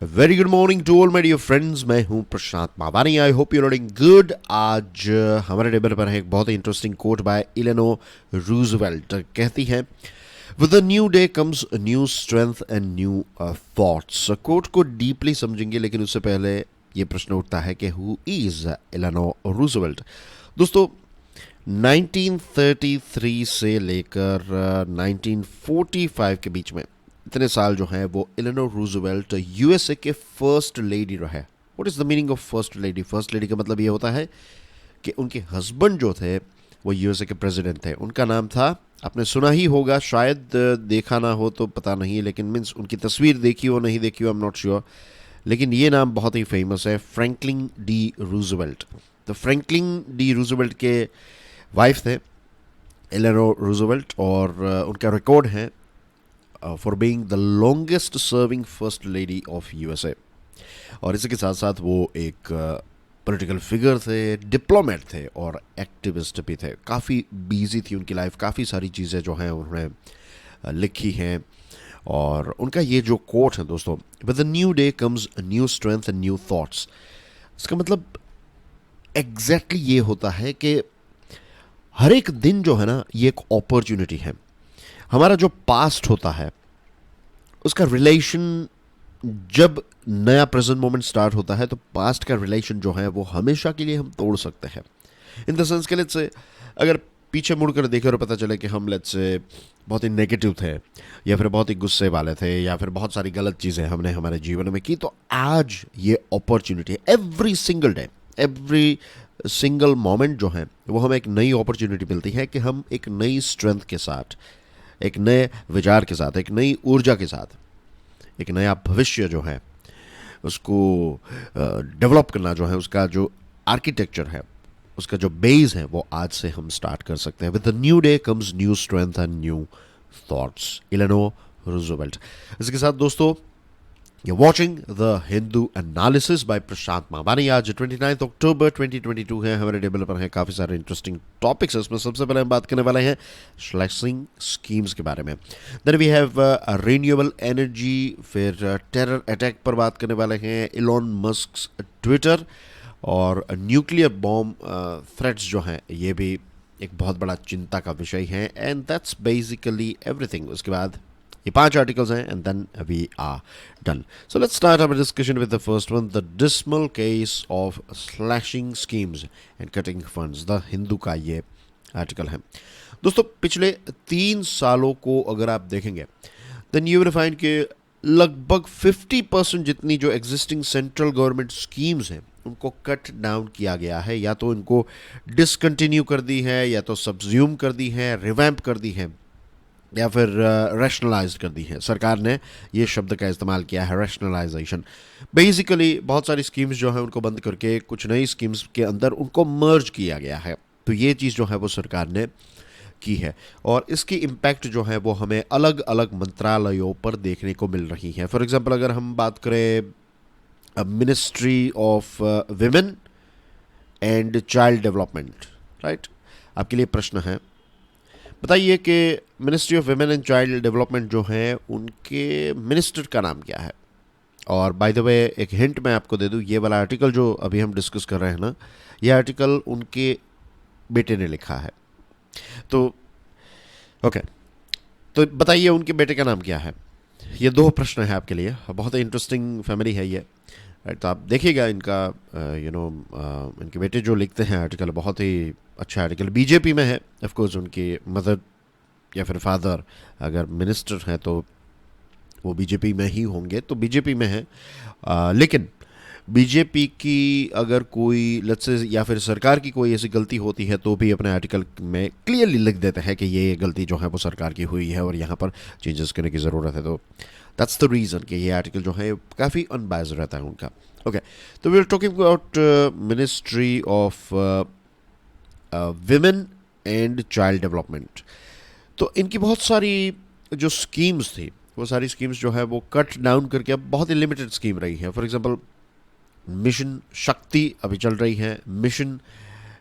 Very good morning to all my dear friends. मैं हूं Prashant Mavani. I hope you doing good. आज हमारे table पर है एक बहुत ही interesting quote by Eleanor Roosevelt. कहती है, with a new day comes new strength and new thoughts. Quote को डीपली समझेंगे, लेकिन उससे पहले ये प्रश्न उठता है कि हु इज इलेनो रूजवेल्ट। दोस्तों, 1933 से लेकर 1945 के बीच में इतने साल जो हैं वो इलेनोर रूजवेल्ट यूएसए के फर्स्ट लेडी रहे। What is the meaning of first lady? First lady का मतलब ये होता है कि उनके हस्बैंड जो थे वो यूएसए के प्रेसिडेंट थे। उनका नाम था, आपने सुना ही होगा, शायद देखा ना हो तो पता नहीं, लेकिन मीन्स उनकी तस्वीर देखी हो नहीं देखी हो, आई एम नॉट श्योर, लेकिन ये नाम बहुत ही फेमस है, फ्रैंकलिन डी रूजवेल्ट। तो फ्रैंकलिन डी रूजवेल्ट के वाइफ थे एलेनोर रूजवेल्ट, और उनका रिकॉर्ड है for being the longest serving first lady of USA. और इसी के साथ साथ वो एक पॉलिटिकल फिगर थे, डिप्लोमेट थे और एक्टिविस्ट भी थे। काफ़ी बिजी थी उनकी लाइफ, काफ़ी सारी चीज़ें जो हैं उन्होंने लिखी हैं। और उनका ये जो कोट है दोस्तों, with a new day comes new strength and new thoughts, इसका मतलब एग्जैक्टली ये होता है कि हर एक दिन जो है ना, ये एक अपॉर्चुनिटी है। हमारा जो पास्ट होता है उसका रिलेशन, जब नया प्रेजेंट मोमेंट स्टार्ट होता है तो पास्ट का रिलेशन जो है वो हमेशा के लिए हम तोड़ सकते हैं। इन द सेंस के, लेट्स से अगर पीछे मुड़कर देखें और पता चले कि हम लेट्स से बहुत ही नेगेटिव थे, या फिर बहुत ही गुस्से वाले थे, या फिर बहुत सारी गलत चीज़ें हमने हमारे जीवन में की, तो आज ये अपॉर्चुनिटी है। Every single day, every single moment जो है वो हमें एक नई अपॉर्चुनिटी मिलती है कि हम एक नई स्ट्रेंथ के साथ, एक नए विचार के साथ, एक नई ऊर्जा के साथ, एक नया भविष्य जो है उसको डेवलप करना, जो है उसका जो आर्किटेक्चर है, उसका जो बेस है, वो आज से हम स्टार्ट कर सकते हैं। With the new day comes new strength and new thoughts, Eleanor Roosevelt. इसके साथ दोस्तों, You're watching The Hindu Analysis by प्रशांत मावानी। आज 29 अक्टूबर 2022 है। हमारे टेबल पर हैं काफ़ी सारे इंटरेस्टिंग टॉपिक्स। इसमें सबसे पहले हम बात करने वाले हैं स्लैशिंग स्कीम्स के बारे में। Then we have renewable energy, फिर टेरर अटैक पर बात करने वाले हैं, इलॉन मस्क ट्विटर, और न्यूक्लियर बॉम्ब थ्रेट्स जो हैं ये भी एक बहुत बड़ा चिंता का विषय है। And that's basically everything. उसके बाद ये 5 आर्टिकल्स हैं and then we are done. So let's start our discussion with the first one, the dismal case of slashing schemes and cutting funds. The Hindu का ये आर्टिकल है। दोस्तों, पिछले 3 सालों को अगर आप देखेंगे देन यू विल फाइंड कि लगभग 50% जितनी जो एग्जिस्टिंग सेंट्रल गवर्नमेंट स्कीम्स हैं उनको कट डाउन किया गया है, या तो इनको डिसकंटिन्यू कर दी है, या तो सब्ज्यूम कर दी है, रिवैम्प कर दी है, या फिर रैशनलाइज कर दी है। सरकार ने ये शब्द का इस्तेमाल किया है, रैशनलाइजेशन। बेसिकली बहुत सारी स्कीम्स जो है उनको बंद करके कुछ नई स्कीम्स के अंदर उनको मर्ज किया गया है। तो ये चीज़ जो है वो सरकार ने की है, और इसकी इम्पैक्ट जो है वो हमें अलग अलग मंत्रालयों पर देखने को मिल रही है। फॉर एग्जांपल, अगर हम बात करें ministry of women and child development, right, आपके लिए प्रश्न है, बताइए कि ministry of women and child development जो है उनके मिनिस्टर का नाम क्या है? और बाय द वे एक हिंट मैं आपको दे दूं, ये वाला आर्टिकल जो अभी हम डिस्कस कर रहे हैं ना, ये आर्टिकल उनके बेटे ने लिखा है। तो ओके, तो बताइए उनके बेटे का नाम क्या है? ये 2 प्रश्न है आपके लिए। बहुत ही इंटरेस्टिंग फैमिली है ये, राइट। तो आप देखिएगा इनका इनके बेटे जो लिखते हैं आर्टिकल, बहुत ही अच्छा आर्टिकल। बीजेपी में है, ऑफ कोर्स उनकी मदर या फिर फादर अगर मिनिस्टर हैं तो वो बीजेपी में ही होंगे, तो बीजेपी में है। लेकिन बीजेपी की अगर कोई लेट्स से, या फिर सरकार की कोई ऐसी गलती होती है तो भी अपने आर्टिकल में क्लियरली लिख देते हैं कि ये गलती जो है वो सरकार की हुई है और यहाँ पर चेंजेस करने की ज़रूरत है। तो दैट्स द रीज़न कि ये आर्टिकल जो है काफ़ी अनबायस्ड रहता है उनका। ओके, तो we are talking about ministry of women and child development. तो इनकी बहुत सारी जो स्कीम्स थी, वो सारी स्कीम्स जो है वो कट डाउन करके अब बहुत ही लिमिटेड स्कीम रही है। फॉर एग्जांपल, मिशन शक्ति अभी चल रही है, मिशन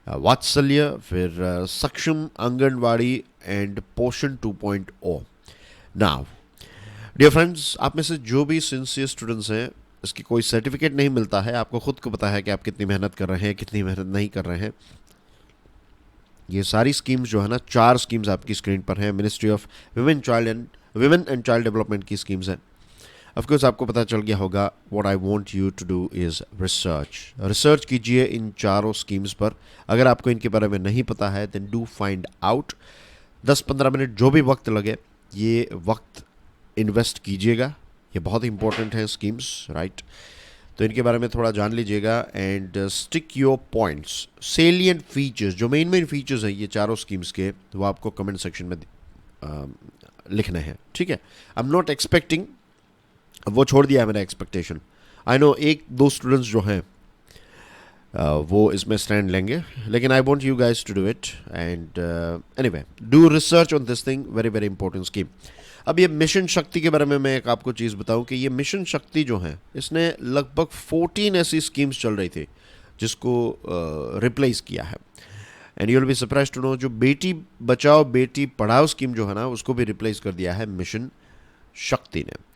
वात्सल्य, फिर सक्षम आंगनवाड़ी एंड पोषण 2.0। नाउ डियर फ्रेंड्स, आप में से जो भी सिंसियर स्टूडेंट्स हैं इसकी कोई सर्टिफिकेट नहीं मिलता है, आपको खुद को पता है कि आप कितनी मेहनत कर रहे हैं, कितनी मेहनत नहीं कर रहे हैं। ये सारी स्कीम्स जो है ना, 4 स्कीम्स आपकी स्क्रीन पर हैं। Ministry of women and child development की स्कीम्स हैं। ऑफकोर्स आपको पता चल गया होगा। What I want you to do is research कीजिए इन चारों स्कीम्स पर। अगर आपको इनके बारे में नहीं पता है then do find out. 10-15 minute जो भी वक्त लगे, ये वक्त इन्वेस्ट कीजिएगा। ये बहुत इंपॉर्टेंट है स्कीम्स, राइट। तो इनके बारे में थोड़ा जान लीजिएगा and stick your points, salient features, जो मेन फीचर्स हैं ये चारों स्कीम्स के, वो आपको कमेंट सेक्शन में लिखने हैं, ठीक है। आई एम नॉट एक्सपेक्टिंग, वो छोड़ दिया है मैंने एक्सपेक्टेशन। आई नो 1-2 स्टूडेंट्स जो हैं वो इसमें स्टैंड लेंगे, लेकिन I want you guys to do it and anyway do research on this thing, very very important scheme. अब ये मिशन शक्ति के बारे में मैं एक आपको चीज़ बताऊं कि ये मिशन शक्ति जो है, इसने लगभग 14 ऐसी स्कीम्स चल रही थी जिसको रिप्लेस किया है। And you will be surprised to know, जो बेटी बचाओ बेटी पढ़ाओ स्कीम जो है ना, उसको भी रिप्लेस कर दिया है मिशन शक्ति ने।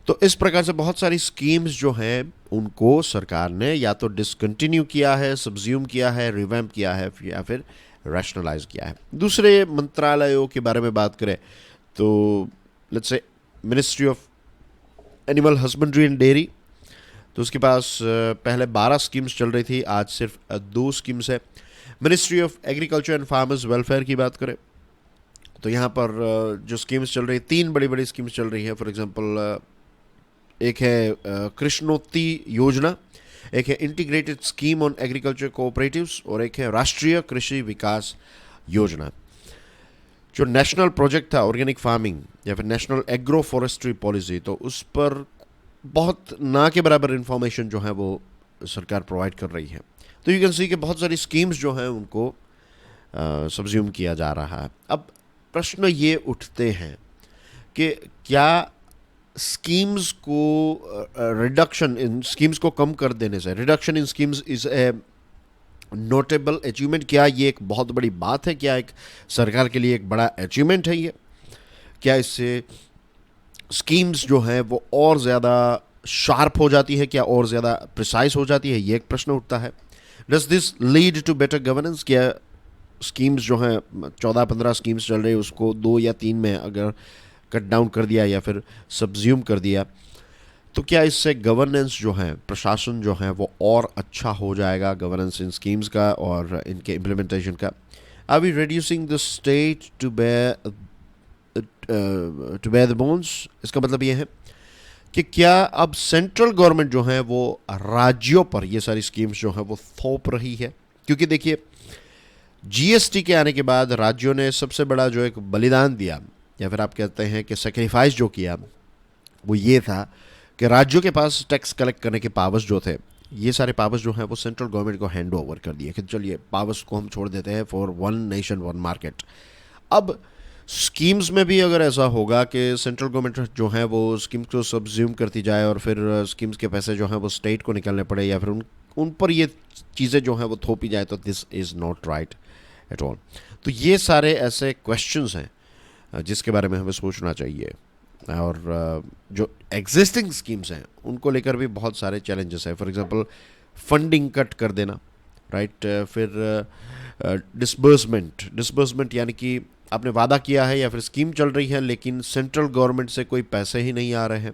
तो इस प्रकार से बहुत सारी स्कीम्स जो हैं उनको सरकार ने या तो डिसकंटिन्यू किया है, सब्ज्यूम किया है, रिवैम्प किया है, या फिर रैशनलाइज किया है। दूसरे मंत्रालयों के बारे में बात करें तो let's say ministry of animal husbandry and dairy, तो उसके पास पहले 12 स्कीम्स चल रही थी, आज सिर्फ 2 स्कीम्स है। Ministry of agriculture and farmers welfare की बात करें तो यहाँ पर जो स्कीम्स चल रही है, 3 बड़ी बड़ी स्कीम्स चल रही है। फॉर एग्जांपल एक है कृष्णोत्ती योजना, एक है integrated scheme on agriculture cooperatives, और एक है राष्ट्रीय कृषि विकास योजना। जो नेशनल प्रोजेक्ट था ऑर्गेनिक फार्मिंग या फिर नेशनल एग्रो फॉरेस्ट्री पॉलिसी, तो उस पर बहुत ना के बराबर इंफॉर्मेशन जो है वो सरकार प्रोवाइड कर रही है। तो यू कैन सी कि बहुत सारी स्कीम्स जो हैं उनको सब्ज्यूम किया जा रहा है। अब प्रश्न ये उठते हैं कि क्या स्कीम्स को रिडक्शन इन स्कीम्स को कम कर देने से, reduction in schemes is a notable achievement, क्या ये एक बहुत बड़ी बात है? क्या एक सरकार के लिए एक बड़ा अचीवमेंट है ये? क्या इससे स्कीम्स जो हैं वो और ज़्यादा शार्प हो जाती है, क्या और ज़्यादा प्रिसाइज हो जाती है? ये एक प्रश्न उठता है। Does this lead to better governance? क्या स्कीम्स जो हैं 14-15 स्कीम्स चल रही है उसको 2 या 3 में अगर कट डाउन कर दिया या फिर सब्ज्यूम कर दिया तो क्या इससे गवर्नेंस जो है, प्रशासन जो है वो और अच्छा हो जाएगा, गवर्नेंस इन स्कीम्स का और इनके इम्प्लीमेंटेशन का? Are we reducing the state to bare the bones? इसका मतलब ये है कि क्या अब सेंट्रल गवर्नमेंट जो है वो राज्यों पर ये सारी स्कीम्स जो है वो थोप रही है? क्योंकि देखिए, जीएसटी के आने के बाद राज्यों ने सबसे बड़ा जो एक बलिदान दिया, या फिर आप कहते हैं कि सेक्रीफाइस जो किया, वो ये था कि राज्यों के पास टैक्स कलेक्ट करने के पावर्स जो थे, ये सारे पावर्स जो हैं वो सेंट्रल गवर्नमेंट को हैंड ओवर कर दिए कि चलिए पावर्स को हम छोड़ देते हैं for one nation one market. अब स्कीम्स में भी अगर ऐसा होगा कि सेंट्रल गवर्नमेंट जो है वो स्कीम्स को सब्ज्यूम करती जाए और फिर स्कीम्स के पैसे जो हैं वो स्टेट को निकालने पड़े या फिर उन पर ये चीज़ें जो हैं वो थोपी जाए, तो this is not right at all. तो ये सारे ऐसे क्वेश्चंस हैं जिसके बारे में हमें सोचना चाहिए। और जो एग्जिस्टिंग स्कीम्स हैं उनको लेकर भी बहुत सारे चैलेंजेस हैं। फॉर एग्जांपल फंडिंग कट कर देना, राइट। फिर डिसबर्समेंट यानी कि आपने वादा किया है या फिर स्कीम चल रही है लेकिन सेंट्रल गवर्नमेंट से कोई पैसे ही नहीं आ रहे हैं,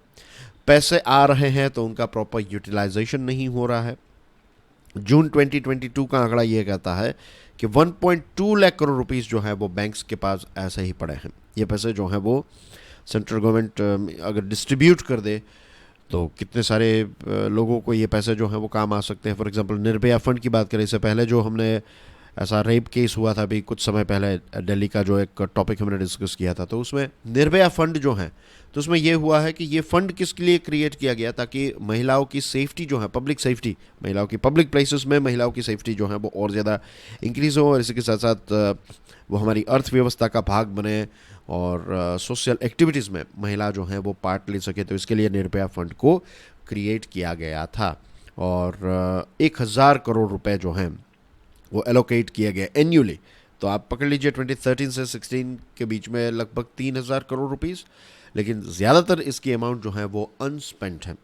पैसे आ रहे हैं तो उनका प्रॉपर यूटिलाइजेशन नहीं हो रहा है। जून 2022 का आंकड़ा ये कहता है कि 1.2 लाख करोड़ रुपीस जो है वो बैंक्स के पास ऐसे ही पड़े हैं। ये पैसे जो हैं वो सेंट्रल गवर्नमेंट अगर डिस्ट्रीब्यूट कर दे तो कितने सारे लोगों को ये पैसे जो हैं वो काम आ सकते हैं। फॉर एग्जांपल निर्भया फंड की बात करें, इससे पहले जो हमने ऐसा रेप केस हुआ था अभी कुछ समय पहले दिल्ली का, जो एक टॉपिक हमने डिस्कस किया था, तो उसमें निर्भया फंड जो है, तो उसमें ये हुआ है कि ये फंड किसके लिए क्रिएट किया गया, ताकि महिलाओं की सेफ्टी जो है, पब्लिक सेफ्टी, महिलाओं की पब्लिक प्लेसेस में महिलाओं की सेफ्टी जो है वो और ज़्यादा इंक्रीज़ हो और इसी के साथ साथ वो हमारी अर्थव्यवस्था का भाग बने और सोशल एक्टिविटीज़ में महिला जो हैं वो पार्ट ले सके। तो इसके लिए निर्भया फंड को क्रिएट किया गया था और 1000 करोड़ रुपए जो हैं वो एलोकेट किया गया एन्यूअली। तो आप पकड़ लीजिए 2013 से 16 के बीच में लगभग 3000 करोड़ रुपीस, लेकिन ज़्यादातर इसकी अमाउंट जो है वो अनस्पेंट है।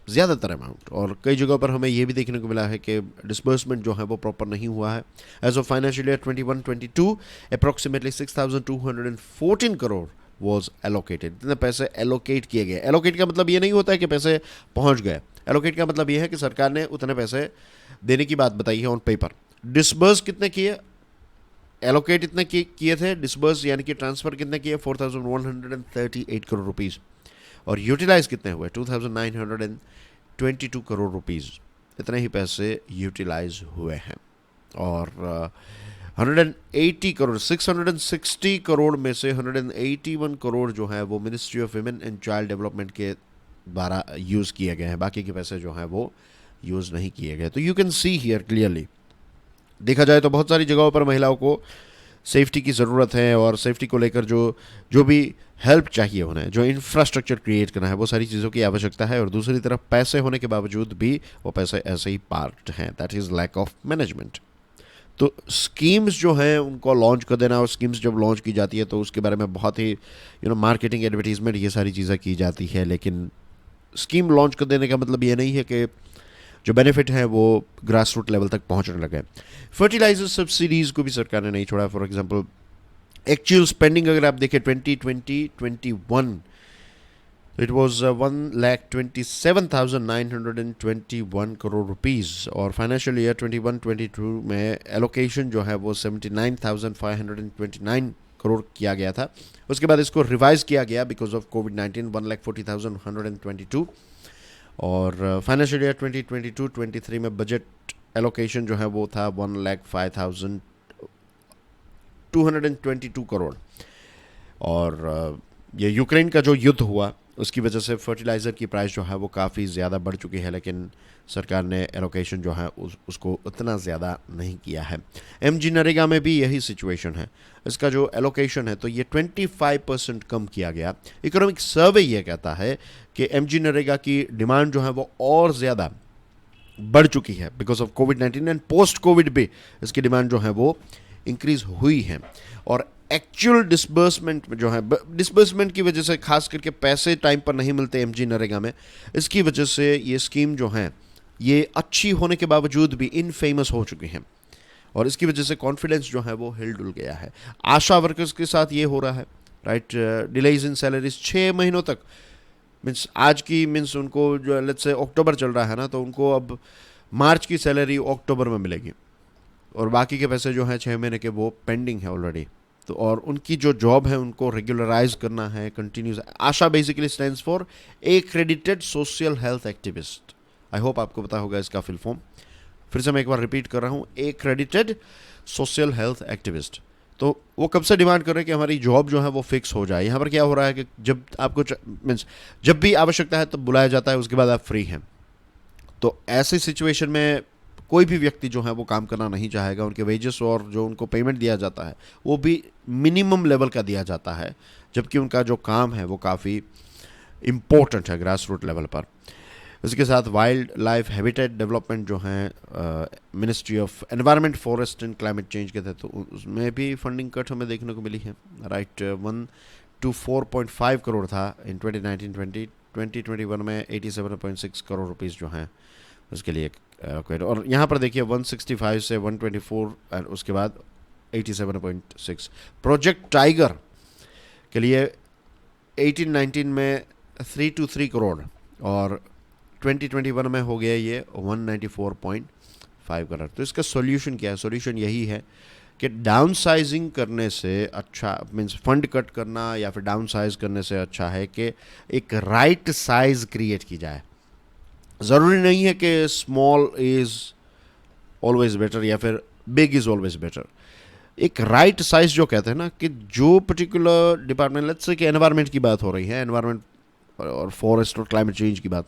ज़्यादातर अमाउंट। और कई जगहों पर हमें ये भी देखने को मिला है कि डिसबर्समेंट जो है वो प्रॉपर नहीं हुआ है। As of financial year 21-22 approximately 6,214 crore was allocated. इतने पैसे एलोकेट किए गए। एलोकेट का मतलब ये नहीं होता है कि पैसे पहुंच गए। एलोकेट का मतलब ये है कि सरकार ने उतने पैसे देने की बात बताई है ऑन पेपर। डिसबर्स कितने किए, एलोकेट इतने किए थे, डिसबर्स यानी कि ट्रांसफ़र कितने किए 4,138 करोड़ रुपीज़, और यूटिलाइज कितने हुए 2,922 करोड़ रुपीज़। इतने ही पैसे यूटिलाइज हुए हैं। और 180 करोड़ 660 करोड़ में से 181 करोड़ जो है वो ministry of women and child development के द्वारा यूज़ किए गए हैं। बाकी के पैसे जो हैं वो यूज़ नहीं किए गए। तो you can see here clearly, देखा जाए तो बहुत सारी जगहों पर महिलाओं को सेफ्टी की ज़रूरत है, और सेफ्टी को लेकर जो भी हेल्प चाहिए उन्हें, जो इंफ्रास्ट्रक्चर क्रिएट करना है, वो सारी चीज़ों की आवश्यकता है। और दूसरी तरफ पैसे होने के बावजूद भी वो पैसे ऐसे ही पार्कड हैं। That is lack of management. तो स्कीम्स जो हैं उनको लॉन्च कर देना, और स्कीम्स जब लॉन्च की जाती है तो उसके बारे में बहुत ही मार्केटिंग, एडवर्टीजमेंट, ये सारी चीज़ें की जाती है। लेकिन स्कीम लॉन्च कर देने का मतलब ये नहीं है कि जो बेनिफिट है वो ग्रास रूट लेवल तक पहुंचने लगे। फर्टिलाइजर सब्सिडीज़ को भी सरकार ने नहीं छोड़ा। फॉर एग्जांपल एक्चुअल स्पेंडिंग अगर आप देखें 2020-21, इट वॉज 1,27,921 करोड़ रुपीज़, और फाइनेंशियल ईयर 21-22 में एलोकेशन जो है वो 79,529 करोड़ किया गया था। उसके बाद इसको रिवाइज किया गया बिकॉज ऑफ कोविड-19, 1,40,122। और फाइनेंशियल ईयर 2022-23 में बजट एलोकेशन जो है वो था 1,05,222 करोड़। और ये यूक्रेन का जो युद्ध हुआ उसकी वजह से फर्टिलाइज़र की प्राइस जो है वो काफ़ी ज़्यादा बढ़ चुकी है, लेकिन सरकार ने एलोकेशन जो है उसको उतना ज़्यादा नहीं किया है। एमजी नरेगा में भी यही सिचुएशन है। इसका जो एलोकेशन है तो ये 25% कम किया गया। इकोनॉमिक सर्वे ये कहता है कि एमजी नरेगा की डिमांड जो है वो और ज़्यादा बढ़ चुकी है because of covid, and post Covid भी इसकी डिमांड जो है वो इंक्रीज़ हुई है। और एक्चुअल डिसबर्समेंट जो है, डिसबर्समेंट की वजह से, खास करके पैसे टाइम पर नहीं मिलते एमजी नरेगा में, इसकी वजह से ये स्कीम जो है ये अच्छी होने के बावजूद भी इनफेमस हो चुकी हैं, और इसकी वजह से कॉन्फिडेंस जो है वो हिल डुल गया है। आशा वर्कर्स के साथ ये हो रहा है, राइट। डिलेज इन सैलरीज 6 महीनों तक, मीन्स आज की, मीन्स उनको जो लेट्स से अक्टूबर चल रहा है ना, तो उनको अब मार्च की सैलरी अक्टूबर में मिलेगी, और बाकी के पैसे जो हैं 6 महीने के वो पेंडिंग है ऑलरेडी। तो और उनकी जो जॉब है उनको रेगुलराइज करना है, continuous. Asha basically stands for accredited social health activist. I hope आपको पता होगा इसका फुल फॉर्म। फिर से मैं एक बार रिपीट कर रहा हूँ, एक्रेडिटेड सोशल हेल्थ एक्टिविस्ट। तो वो कब से डिमांड कर रहे हैं कि हमारी जॉब जो है वो फिक्स हो जाए। यहाँ पर क्या हो रहा है कि जब आपको मीन्स जब भी आवश्यकता है तब बुलाया जाता है, उसके बाद आप फ्री हैं। तो ऐसी सिचुएशन में कोई भी व्यक्ति जो है वो काम करना नहीं चाहेगा। उनके वेजेस और जो उनको पेमेंट दिया जाता है वो भी मिनिमम लेवल का दिया जाता है, जबकि उनका जो काम है वो काफ़ी इम्पोर्टेंट है ग्रास रूट लेवल पर। इसके साथ वाइल्ड लाइफ हैबिटेट डेवलपमेंट जो है ministry of environment, forest and climate change के थे, तो उसमें भी फंडिंग कट हमें देखने को मिली है, राइट। 124.5 करोड़ था इन 2019-20। 2021 में 87.6 करोड़ रुपीज़ जो हैं उसके लिए। और यहाँ पर देखिए 165 से 124 और उसके बाद 87.6। प्रोजेक्ट टाइगर के लिए 18-19 में 323 करोड़, और 2021 में हो गया ये 194.5 करोड़। तो इसका सॉल्यूशन क्या है? सॉल्यूशन यही है कि डाउन साइजिंग करने से अच्छा, मीन्स फंड कट करना या फिर डाउन साइज करने से अच्छा है कि एक राइट साइज क्रिएट की जाए। ज़रूरी नहीं है कि स्मॉल इज़ ऑलवेज बेटर या फिर बिग इज़ ऑलवेज बेटर। एक राइट साइज जो कहते हैं ना, कि जो पर्टिकुलर डिपार्टमेंट, लेट्स से कि एनवायरनमेंट की बात हो रही है, एनवायरनमेंट और फॉरेस्ट और क्लाइमेट चेंज की बात,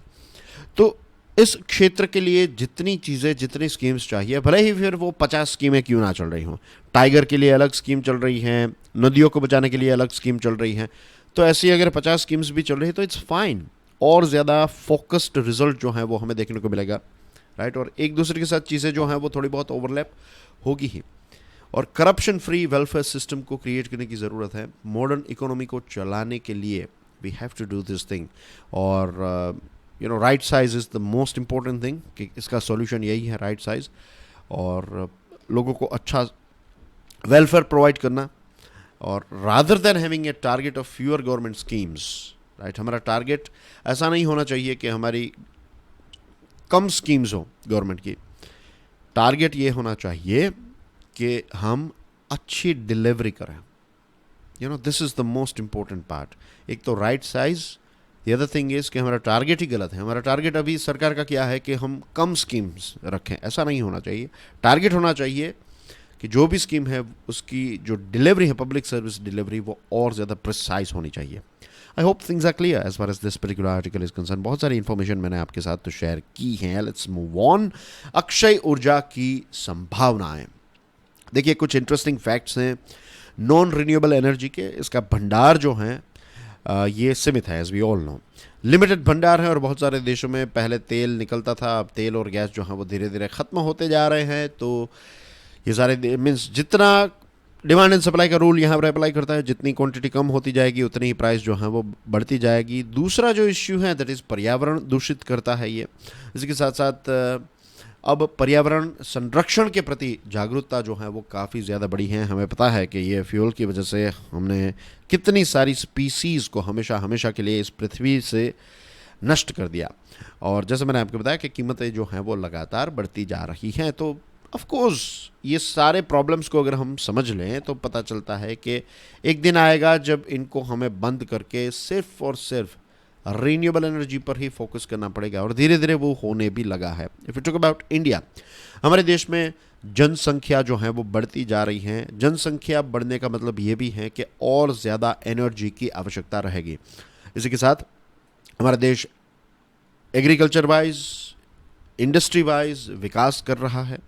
तो इस क्षेत्र के लिए जितनी चीज़ें, जितनी स्कीम्स चाहिए, भले ही फिर वो 50 स्कीमें क्यों ना चल रही हों। टाइगर के लिए अलग स्कीम चल रही हैं, नदियों को बचाने के लिए अलग स्कीम चल रही हैं, तो ऐसी अगर 50 स्कीम्स भी चल रही है तो इट्स फाइन। और ज़्यादा फोकस्ड रिजल्ट जो है वो हमें देखने को मिलेगा, राइट। और एक दूसरे के साथ चीज़ें जो हैं वो थोड़ी बहुत ओवरलैप होगी ही। और करप्शन फ्री वेलफेयर सिस्टम को क्रिएट करने की ज़रूरत है। मॉडर्न इकोनॉमी को चलाने के लिए we have to do this thing. और right size is the most important thing, कि इसका सॉल्यूशन यही है, राइट साइज, और लोगों को अच्छा वेलफेयर प्रोवाइड करना, और rather than having a target of fewer government schemes, right, हमारा टारगेट ऐसा नहीं होना चाहिए कि हमारी कम स्कीम्स हो गवर्नमेंट की। टारगेट ये होना चाहिए कि हम अच्छी डिलीवरी करें। This is the most important part. एक तो right size, the other thing is कि हमारा टारगेट ही गलत है। हमारा टारगेट अभी सरकार का क्या है कि हम कम स्कीम्स रखें, ऐसा नहीं होना चाहिए। टारगेट होना चाहिए कि जो भी स्कीम है उसकी जो डिलीवरी है, पब्लिक सर्विस डिलीवरी, वो और ज़्यादा प्रिसाइज होनी चाहिए। I hope things are clear as far as this particular article is concern. बहुत सारी इन्फॉर्मेशन मैंने आपके साथ तो शेयर की है। Let's move on. अक्षय ऊर्जा की संभावनाएं। देखिए, कुछ इंटरेस्टिंग फैक्ट्स हैं नॉन रिन्यूएबल एनर्जी के। इसका भंडार जो है ये सीमित है, as we all know. Limited भंडार है, और बहुत सारे देशों में पहले तेल निकलता था, अब तेल और गैस जो है वो धीरे धीरे ख़त्म होते जा रहे हैं। तो ये सारे मीन्स जितना डिमांड एंड सप्लाई का रूल यहाँ पर अप्लाई करता है, जितनी क्वांटिटी कम होती जाएगी उतनी ही प्राइस जो है वो बढ़ती जाएगी। दूसरा जो इश्यू है दैट इज़ पर्यावरण दूषित करता है ये। इसके साथ साथ अब पर्यावरण संरक्षण के प्रति जागरूकता जो है वो काफ़ी ज़्यादा बड़ी है। हमें पता है कि ये फ्यूल की वजह से हमने कितनी सारी स्पीसीज़ को हमेशा हमेशा के लिए इस पृथ्वी से नष्ट कर दिया, और जैसे मैंने आपको बताया कि कीमतें जो हैं वो लगातार बढ़ती जा रही हैं। तो ऑफ कोर्स ये सारे प्रॉब्लम्स को अगर हम समझ लें तो पता चलता है कि एक दिन आएगा जब इनको हमें बंद करके सिर्फ और सिर्फ रीन्यूएबल एनर्जी पर ही फोकस करना पड़ेगा, और धीरे धीरे वो होने भी लगा है। If you talk about India, हमारे देश में जनसंख्या जो है वो बढ़ती जा रही है। जनसंख्या बढ़ने का मतलब ये भी है कि और ज़्यादा एनर्जी की आवश्यकता रहेगी। इसी के साथ हमारा देश एग्रीकल्चर वाइज, इंडस्ट्री वाइज विकास कर रहा है,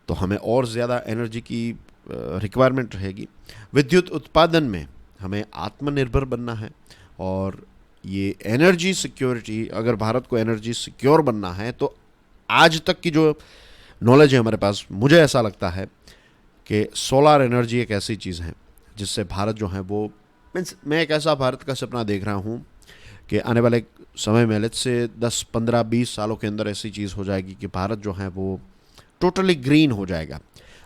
तो हमें और ज़्यादा एनर्जी की रिक्वायरमेंट रहेगी। विद्युत उत्पादन में हमें आत्मनिर्भर बनना है, और ये एनर्जी सिक्योरिटी, अगर भारत को एनर्जी सिक्योर बनना है तो आज तक की जो नॉलेज है हमारे पास, मुझे ऐसा लगता है कि सोलार एनर्जी एक ऐसी चीज़ है जिससे भारत जो है वो, मीन्स मैं एक ऐसा भारत का सपना देख रहा हूँ कि आने वाले समय में लेट्स से 10, 15, 20 सालों के अंदर ऐसी चीज़ हो जाएगी कि भारत जो है वो टोटली ग्रीन हो जाएगा।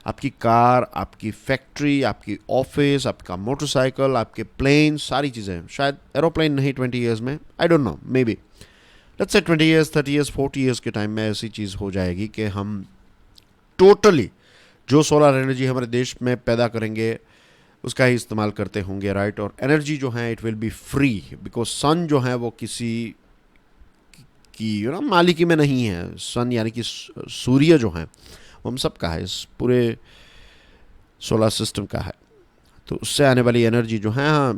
आपकी कार, आपकी फैक्ट्री, आपकी ऑफिस, आपका मोटरसाइकिल, आपके प्लेन, सारी चीज़ें, शायद एरोप्लेन नहीं 20 ईयर्स में, I don't know, may be let's say 20 years, 30 years, 40 years के टाइम में ऐसी चीज़ हो जाएगी कि हम टोटली जो सोलर एनर्जी हमारे देश में पैदा करेंगे उसका ही इस्तेमाल करते होंगे, राइट। और एनर्जी जो है it will be free, because sun जो है वो किसी की मालिकी में नहीं है। सन यानी कि सूर्य जो है वो हम सब का है, इस पूरे सोलर सिस्टम का है। तो उससे आने वाली एनर्जी जो है, हाँ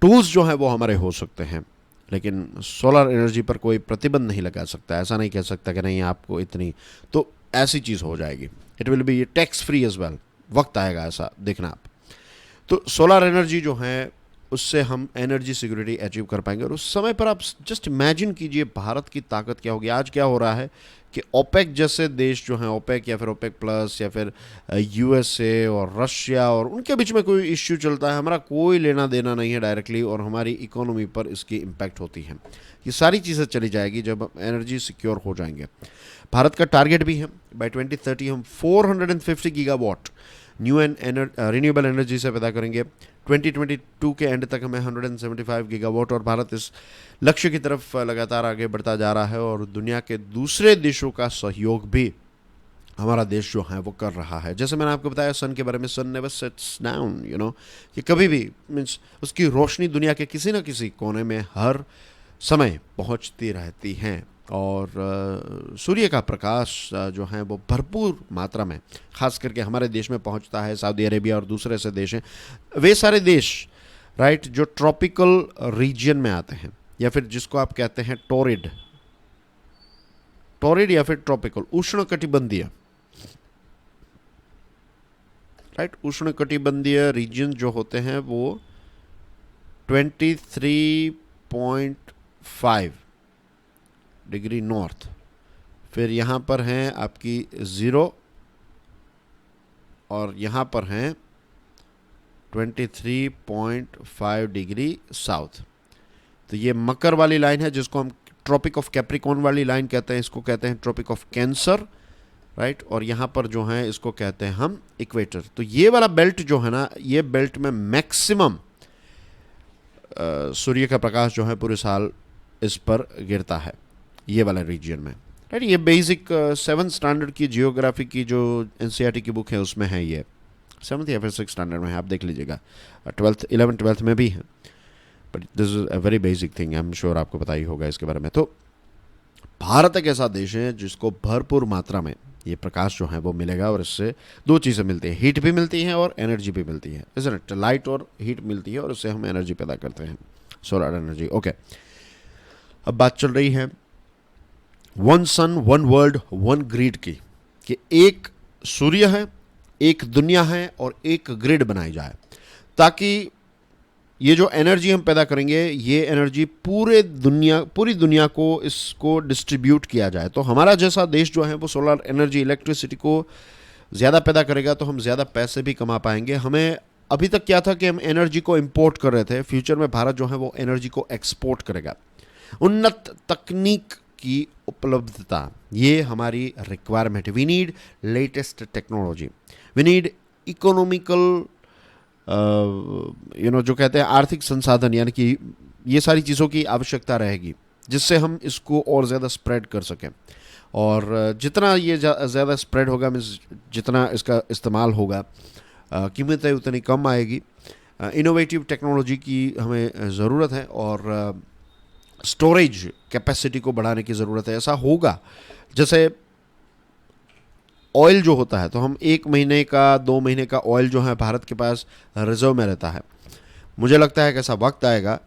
टूल्स जो है वो हमारे हो सकते हैं, लेकिन सोलर एनर्जी पर कोई प्रतिबंध नहीं लगा सकता। ऐसा नहीं कह सकता कि नहीं आपको इतनी, तो ऐसी चीज़ हो जाएगी। It will be tax free as well, वक्त आएगा ऐसा, देखना आप। तो सोलर एनर्जी जो है उससे हम एनर्जी सिक्योरिटी अचीव कर पाएंगे, और उस समय पर आप जस्ट इमेजिन कीजिए भारत की ताकत क्या होगी। आज क्या हो रहा है कि ओपेक जैसे देश जो हैं, ओपेक या फिर ओपेक प्लस या फिर यूएसए और रशिया, और उनके बीच में कोई इश्यू चलता है, हमारा कोई लेना देना नहीं है डायरेक्टली, और हमारी इकोनॉमी पर इसकी इम्पैक्ट होती है। ये सारी चीज़ें चली जाएगी जब एनर्जी सिक्योर हो जाएंगे। भारत का टारगेट भी है बाई 2030 हम 450 gigawatt new and renewable energy से पैदा करेंगे। 2022 के एंड तक हमें 175 गीगावाट, और भारत इस लक्ष्य की तरफ लगातार आगे बढ़ता जा रहा है, और दुनिया के दूसरे देशों का सहयोग भी हमारा देश जो है वो कर रहा है। जैसे मैंने आपको बताया सन के बारे में, सन नेवर सेट्स डाउन, कि कभी भी, मीन्स उसकी रोशनी दुनिया के किसी न किसी कोने में हर समय पहुंचती रहती हैं, और सूर्य का प्रकाश जो है वो भरपूर मात्रा में खास करके हमारे देश में पहुंचता है। सऊदी अरेबिया और दूसरे ऐसे देश हैं, वे सारे देश, राइट, जो ट्रॉपिकल रीजन में आते हैं, या फिर जिसको आप कहते हैं टोरिड या फिर ट्रॉपिकल, उष्णकटिबंधीय, राइट, उष्णकटिबंधीय रीजन जो होते हैं वो 23.5 डिग्री नॉर्थ, फिर यहाँ पर हैं आपकी 0, और यहाँ पर हैं 23.5 डिग्री साउथ। तो ये मकर वाली लाइन है जिसको हम ट्रॉपिक ऑफ कैप्रिकॉर्न वाली लाइन कहते हैं, इसको कहते हैं ट्रॉपिक ऑफ कैंसर, राइट। और यहाँ पर जो है इसको कहते हैं हम इक्वेटर। तो ये वाला बेल्ट जो है ना, ये बेल्ट में मैक्सिमम सूर्य का प्रकाश जो है पूरे साल इस पर गिरता है, ये वाला रीजन में, राइट। ये बेसिक 7th स्टैंडर्ड की जियोग्राफी की जो एनसीईआरटी की बुक है उसमें है, ये 7th या फिर 6th स्टैंडर्ड में है, आप देख लीजिएगा। 12th 11th 12th में भी है, but this is a very basic thing, I am sure आपको पता ही होगा इसके बारे में। तो भारत एक ऐसा देश है जिसको भरपूर मात्रा में ये प्रकाश जो है वो मिलेगा, और इससे दो चीज़ें मिलती हैं, हीट भी मिलती है और एनर्जी भी मिलती है, इसलिए लाइट और हीट मिलती है और उससे हम एनर्जी पैदा करते हैं, सोलर एनर्जी। ओके, अब बात चल रही है one sun one world one grid की, कि एक सूर्य है, एक दुनिया है और एक ग्रिड बनाई जाए, ताकि ये जो एनर्जी हम पैदा करेंगे ये एनर्जी पूरी दुनिया को इसको डिस्ट्रीब्यूट किया जाए। तो हमारा जैसा देश जो है वो सोलर एनर्जी, इलेक्ट्रिसिटी को ज़्यादा पैदा करेगा तो हम ज़्यादा पैसे भी कमा पाएंगे। हमें अभी तक क्या था कि हम एनर्जी को इंपोर्ट कर रहे थे, फ्यूचर में भारत जो है वो एनर्जी को एक्सपोर्ट करेगा। उन्नत तकनीक की उपलब्धता, ये हमारी रिक्वायरमेंट है। We need latest technology, we need economical जो कहते हैं आर्थिक संसाधन, यानी कि ये सारी चीज़ों की आवश्यकता रहेगी जिससे हम इसको और ज़्यादा स्प्रेड कर सकें। और जितना ये ज़्यादा स्प्रेड होगा, मीन्स जितना इसका इस्तेमाल होगा, कीमतें उतनी कम आएगी। इनोवेटिव टेक्नोलॉजी की हमें ज़रूरत है और स्टोरेज कैपेसिटी को बढ़ाने की ज़रूरत है। ऐसा होगा जैसे ऑयल जो होता है, तो हम 1 महीने का 2 महीने का ऑयल जो है भारत के पास रिजर्व में रहता है। मुझे लगता है कि ऐसा वक्त आएगा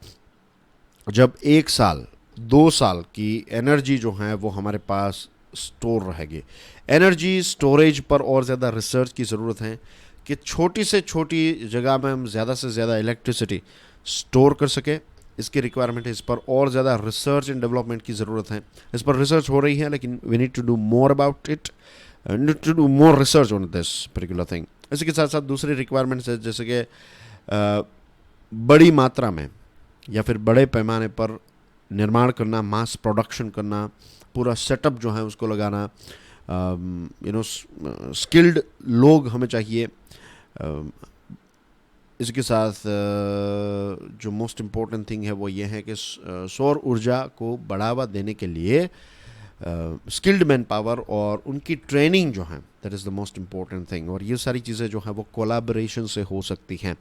जब 1 साल 2 साल की एनर्जी जो है वो हमारे पास स्टोर रहेगी। एनर्जी स्टोरेज पर और ज़्यादा रिसर्च की ज़रूरत है कि छोटी से छोटी जगह में हम ज़्यादा से ज़्यादा इलेक्ट्रिसिटी स्टोर कर सके। इसकी रिक्वायरमेंट है, इस पर और ज़्यादा रिसर्च एंड डेवलपमेंट की ज़रूरत है। इस पर रिसर्च हो रही है, लेकिन we need to do more about it, need to do more research on this particular thing. इसी के साथ साथ दूसरी रिक्वायरमेंट्स है, जैसे कि बड़ी मात्रा में या फिर बड़े पैमाने पर निर्माण करना, मास प्रोडक्शन करना, पूरा सेटअप जो है उसको लगाना, स्किल्ड लोग हमें चाहिए। इसके साथ जो मोस्ट इम्पोर्टेंट थिंग है वो ये है कि सौर ऊर्जा को बढ़ावा देने के लिए स्किल्ड मैन पावर और उनकी ट्रेनिंग जो है, that is the most important thing. और ये सारी चीज़ें जो हैं वो कोलैबोरेशन से हो सकती हैं।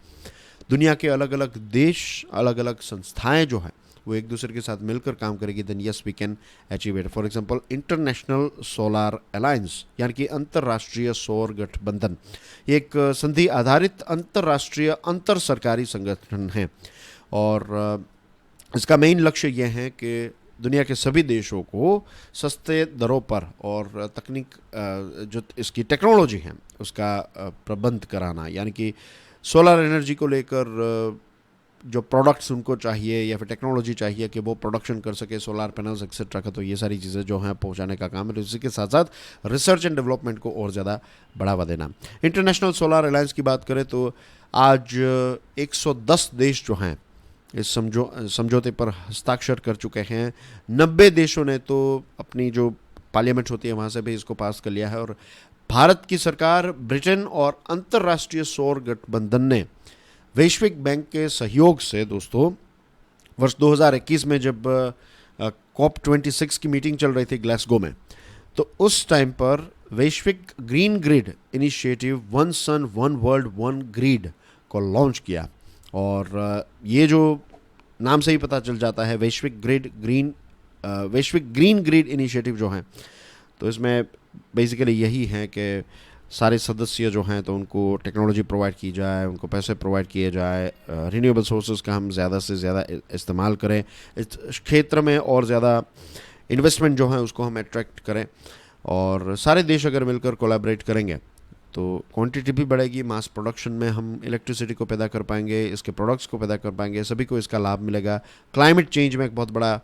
दुनिया के अलग अलग देश, अलग अलग संस्थाएं जो हैं वो एक दूसरे के साथ मिलकर काम करेगी, then yes we can achieve it. For example international solar alliance, यानी कि अंतर्राष्ट्रीय सौर गठबंधन, ये एक संधि आधारित अंतर्राष्ट्रीय अंतर सरकारी संगठन है। और इसका मेन लक्ष्य यह है कि दुनिया के सभी देशों को सस्ते दरों पर और तकनीक जो इसकी टेक्नोलॉजी है उसका प्रबंध कराना, यानी कि सोलर एनर्जी को लेकर जो प्रोडक्ट्स उनको चाहिए या फिर टेक्नोलॉजी चाहिए कि वो प्रोडक्शन कर सके, सोलर पैनल्स एक्सेट्रा का, तो ये सारी चीज़ें जो हैं पहुंचाने का काम है। तो इसी के साथ साथ रिसर्च एंड डेवलपमेंट को और ज़्यादा बढ़ावा देना। इंटरनेशनल सोलर अलायंस की बात करें तो आज 110 देश जो हैं इस समझौते पर हस्ताक्षर कर चुके हैं। 90 देशों ने तो अपनी जो पार्लियामेंट होती है वहाँ से भी इसको पास कर लिया है। और भारत की सरकार, ब्रिटेन और अंतर्राष्ट्रीय सौर गठबंधन ने वैश्विक बैंक के सहयोग से दोस्तों वर्ष 2021 में जब COP26 की मीटिंग चल रही थी ग्लासगो में, तो उस टाइम पर वैश्विक green grid initiative one sun one world one grid को लॉन्च किया। और ये जो नाम से ही पता चल जाता है, वैश्विक ग्रीन ग्रिड इनिशिएटिव जो है, तो इसमें बेसिकली यही है कि सारे सदस्य जो हैं तो उनको टेक्नोलॉजी प्रोवाइड की जाए, उनको पैसे प्रोवाइड किए जाए, रिन्यूएबल सोर्सेज का हम ज़्यादा से ज़्यादा इस्तेमाल करें, इस क्षेत्र में और ज़्यादा इन्वेस्टमेंट जो है उसको हम अट्रैक्ट करें। और सारे देश अगर मिलकर कोलैबोरेट करेंगे तो क्वांटिटी भी बढ़ेगी, मास प्रोडक्शन में हम इलेक्ट्रिसिटी को पैदा कर पाएंगे, इसके प्रोडक्ट्स को पैदा कर पाएंगे, सभी को इसका लाभ मिलेगा। क्लाइमेट चेंज में एक बहुत बड़ा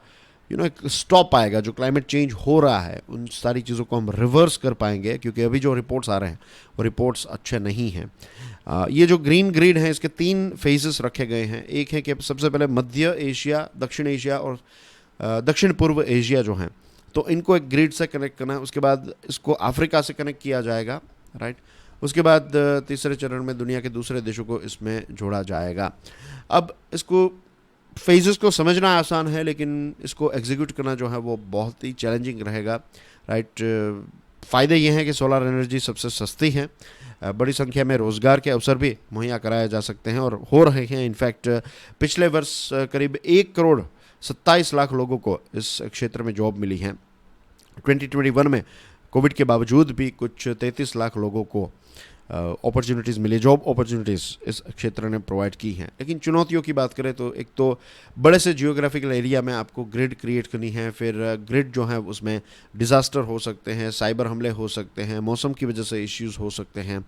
एक स्टॉप आएगा। जो क्लाइमेट चेंज हो रहा है उन सारी चीज़ों को हम रिवर्स कर पाएंगे, क्योंकि अभी जो रिपोर्ट्स आ रहे हैं वो रिपोर्ट्स अच्छे नहीं हैं। ये जो ग्रीन ग्रिड है इसके 3 फेजेस रखे गए हैं। एक है कि सबसे पहले मध्य एशिया, दक्षिण एशिया और दक्षिण पूर्व एशिया जो हैं, तो इनको एक ग्रिड से कनेक्ट करना है। उसके बाद इसको अफ्रीका से कनेक्ट किया जाएगा, राइट। उसके बाद तीसरे चरण में दुनिया के दूसरे देशों को इसमें जोड़ा जाएगा। अब इसको फेजेस को समझना आसान है, लेकिन इसको एग्जीक्यूट करना जो है वो बहुत ही चैलेंजिंग रहेगा, राइट। फ़ायदे ये हैं कि सोलर एनर्जी सबसे सस्ती है, बड़ी संख्या में रोज़गार के अवसर भी मुहैया कराए जा सकते हैं और हो रहे हैं। इनफैक्ट पिछले वर्ष करीब 1,27,00,000 लोगों को इस क्षेत्र में जॉब मिली है। 2021 में कोविड के बावजूद भी कुछ 33 लाख लोगों को अपॉर्चुनिटीज़ मिली, जॉब अपॉर्चुनिटीज़ इस क्षेत्र ने प्रोवाइड की हैं। लेकिन चुनौतियों की बात करें तो एक तो बड़े से जियोग्राफिकल एरिया में आपको ग्रिड क्रिएट करनी है, फिर ग्रिड जो है उसमें डिज़ास्टर हो सकते हैं, साइबर हमले हो सकते हैं, मौसम की वजह से इश्यूज़ हो सकते हैं।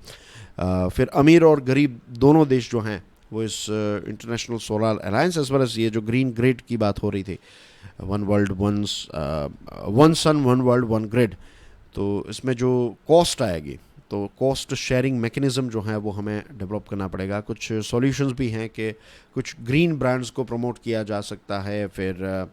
फिर अमीर और गरीब दोनों देश जो हैं वो इस international solar alliance as well as ये जो ग्रीन ग्रिड की बात हो रही थी, one sun one world one grid, तो इसमें जो कॉस्ट आएगी तो कॉस्ट शेयरिंग मैकेनिज़्म जो है वो हमें डेवलप करना पड़ेगा। कुछ सॉल्यूशंस भी हैं कि कुछ ग्रीन ब्रांड्स को प्रमोट किया जा सकता है, फिर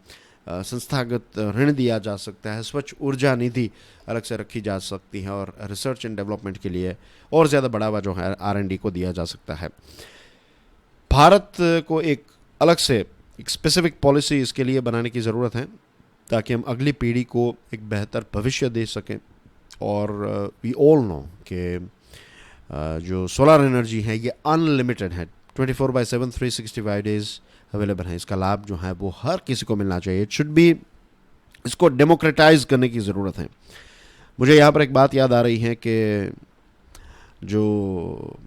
संस्थागत ऋण दिया जा सकता है, स्वच्छ ऊर्जा निधि अलग से रखी जा सकती है और रिसर्च एंड डेवलपमेंट के लिए और ज़्यादा बढ़ावा जो है R&D को दिया जा सकता है। भारत को एक अलग से एक स्पेसिफिक पॉलिसी इसके लिए बनाने की ज़रूरत है ताकि हम अगली पीढ़ी को एक बेहतर भविष्य दे सकें। और वी ऑल नो कि जो सोलर एनर्जी है ये अनलिमिटेड है, 24/7 365 डेज अवेलेबल है। इसका लाभ जो है वो हर किसी को मिलना चाहिए। इट शुड बी, इसको डेमोक्रेटाइज करने की ज़रूरत है। मुझे यहाँ पर एक बात याद आ रही है कि जो